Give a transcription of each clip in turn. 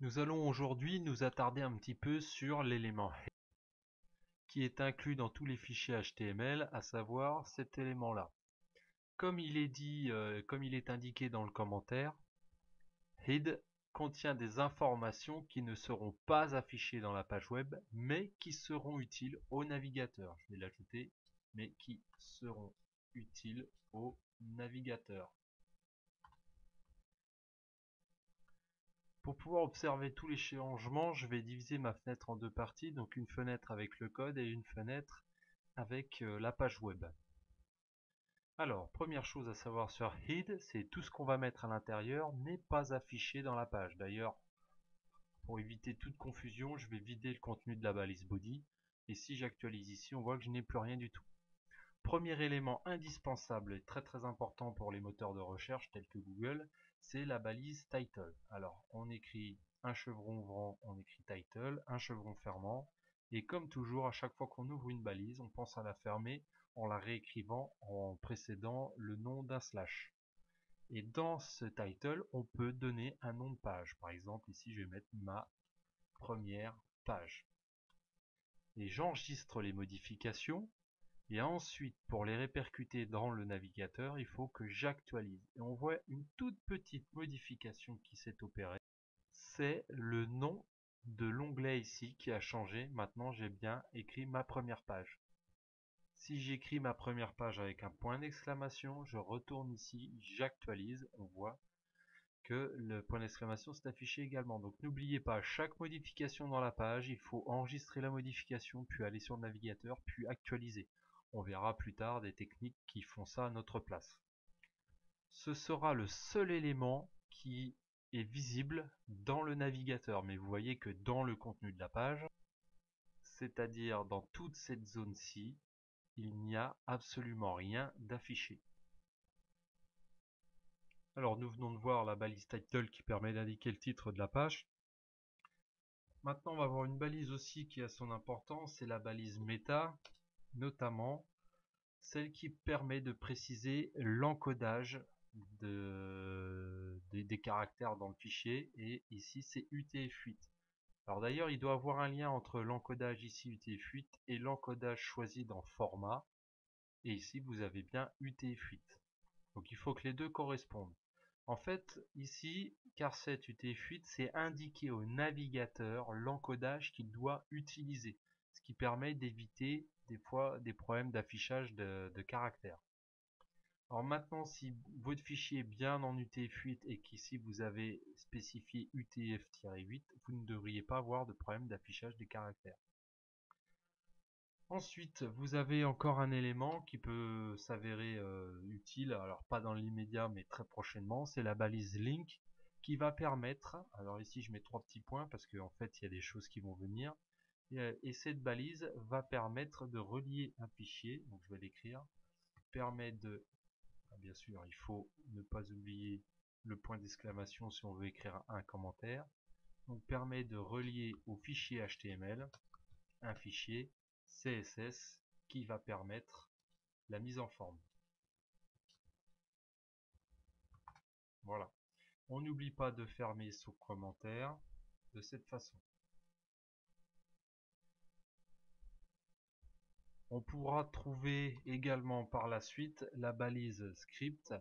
Nous allons aujourd'hui nous attarder un petit peu sur l'élément head qui est inclus dans tous les fichiers HTML, à savoir cet élément-là. Comme il est dit, comme il est indiqué dans le commentaire, head contient des informations qui ne seront pas affichées dans la page web, mais qui seront utiles au navigateur. Je vais l'ajouter, mais qui seront utiles au navigateur. Pour pouvoir observer tous les changements, je vais diviser ma fenêtre en deux parties, donc une fenêtre avec le code et une fenêtre avec la page web. Alors, première chose à savoir sur head, c'est tout ce qu'on va mettre à l'intérieur n'est pas affiché dans la page. D'ailleurs, pour éviter toute confusion, je vais vider le contenu de la balise body, et si j'actualise ici, on voit que je n'ai plus rien du tout. Premier élément indispensable et très important pour les moteurs de recherche tels que Google, c'est la balise title. Alors, on écrit un chevron ouvrant, on écrit title, un chevron fermant, et comme toujours, à chaque fois qu'on ouvre une balise, on pense à la fermer en la réécrivant en précédant le nom d'un slash. Et dans ce title, on peut donner un nom de page. Par exemple, ici, je vais mettre ma première page. Et j'enregistre les modifications. Et ensuite, pour les répercuter dans le navigateur, il faut que j'actualise. Et on voit une toute petite modification qui s'est opérée. C'est le nom de l'onglet ici qui a changé. Maintenant, j'ai bien écrit ma première page. Si j'écris ma première page avec un point d'exclamation, je retourne ici, j'actualise. On voit que le point d'exclamation s'est affiché également. Donc n'oubliez pas, chaque modification dans la page, il faut enregistrer la modification, puis aller sur le navigateur, puis actualiser. On verra plus tard des techniques qui font ça à notre place. Ce sera le seul élément qui est visible dans le navigateur, mais vous voyez que dans le contenu de la page, c'est-à-dire dans toute cette zone-ci, il n'y a absolument rien d'affiché. Alors nous venons de voir la balise title qui permet d'indiquer le titre de la page. Maintenant, on va voir une balise aussi qui a son importance, c'est la balise méta, notamment celle qui permet de préciser l'encodage des caractères dans le fichier, et ici c'est UTF-8. Alors d'ailleurs, il doit y avoir un lien entre l'encodage ici UTF-8 et l'encodage choisi dans format, et ici vous avez bien UTF-8. Donc il faut que les deux correspondent. En fait, ici, Car7 UTF-8, c'est indiquer au navigateur l'encodage qu'il doit utiliser, ce qui permet d'éviter des fois des problèmes d'affichage de caractères. Alors maintenant, si votre fichier est bien en UTF-8 et qu'ici vous avez spécifié UTF-8, vous ne devriez pas avoir de problème d'affichage des caractères. Ensuite, vous avez encore un élément qui peut s'avérer utile, alors pas dans l'immédiat mais très prochainement, c'est la balise link qui va permettre, alors ici je mets 3 petits points parce qu'en fait il y a des choses qui vont venir, et cette balise va permettre de relier un fichier, donc je vais l'écrire, permet de, bien sûr il faut ne pas oublier le point d'exclamation si on veut écrire un commentaire, donc permet de relier au fichier HTML un fichier CSS qui va permettre la mise en forme. Voilà. On n'oublie pas de fermer ce commentaire de cette façon. On pourra trouver également par la suite la balise script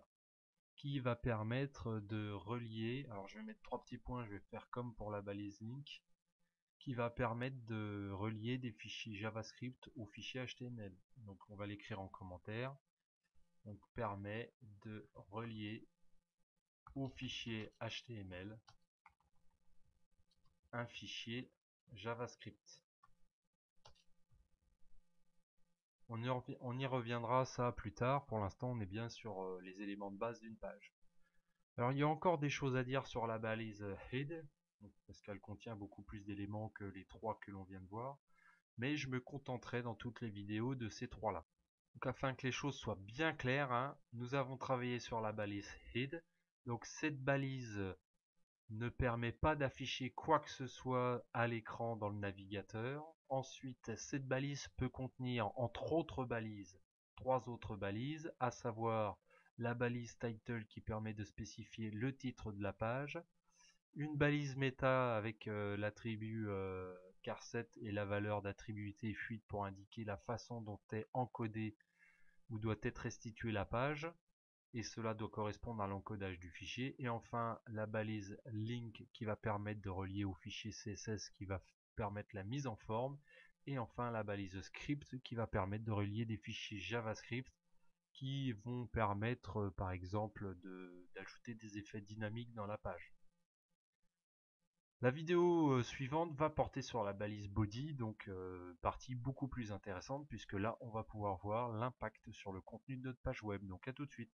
qui va permettre de relier, alors je vais mettre 3 petits points, je vais faire comme pour la balise link, qui va permettre de relier des fichiers JavaScript aux fichiers HTML. Donc on va l'écrire en commentaire. Donc permet de relier au fichier HTML un fichier JavaScript. On y reviendra ça plus tard. Pour l'instant, on est bien sur les éléments de base d'une page. Alors, il y a encore des choses à dire sur la balise head, parce qu'elle contient beaucoup plus d'éléments que les trois que l'on vient de voir. Mais je me contenterai dans toutes les vidéos de ces trois-là. Donc, afin que les choses soient bien claires, hein, nous avons travaillé sur la balise head. Donc, cette balise ne permet pas d'afficher quoi que ce soit à l'écran dans le navigateur. Ensuite, cette balise peut contenir, entre autres balises, 3 autres balises, à savoir la balise title qui permet de spécifier le titre de la page, une balise méta avec l'attribut charset et la valeur d'attributé fuite pour indiquer la façon dont est encodée ou doit être restituée la page, et cela doit correspondre à l'encodage du fichier. Et enfin la balise link qui va permettre de relier au fichier CSS qui va permettre la mise en forme, et enfin la balise script qui va permettre de relier des fichiers JavaScript qui vont permettre par exemple d'ajouter des effets dynamiques dans la page. La vidéo suivante va porter sur la balise body, donc partie beaucoup plus intéressante puisque là on va pouvoir voir l'impact sur le contenu de notre page web. Donc à tout de suite.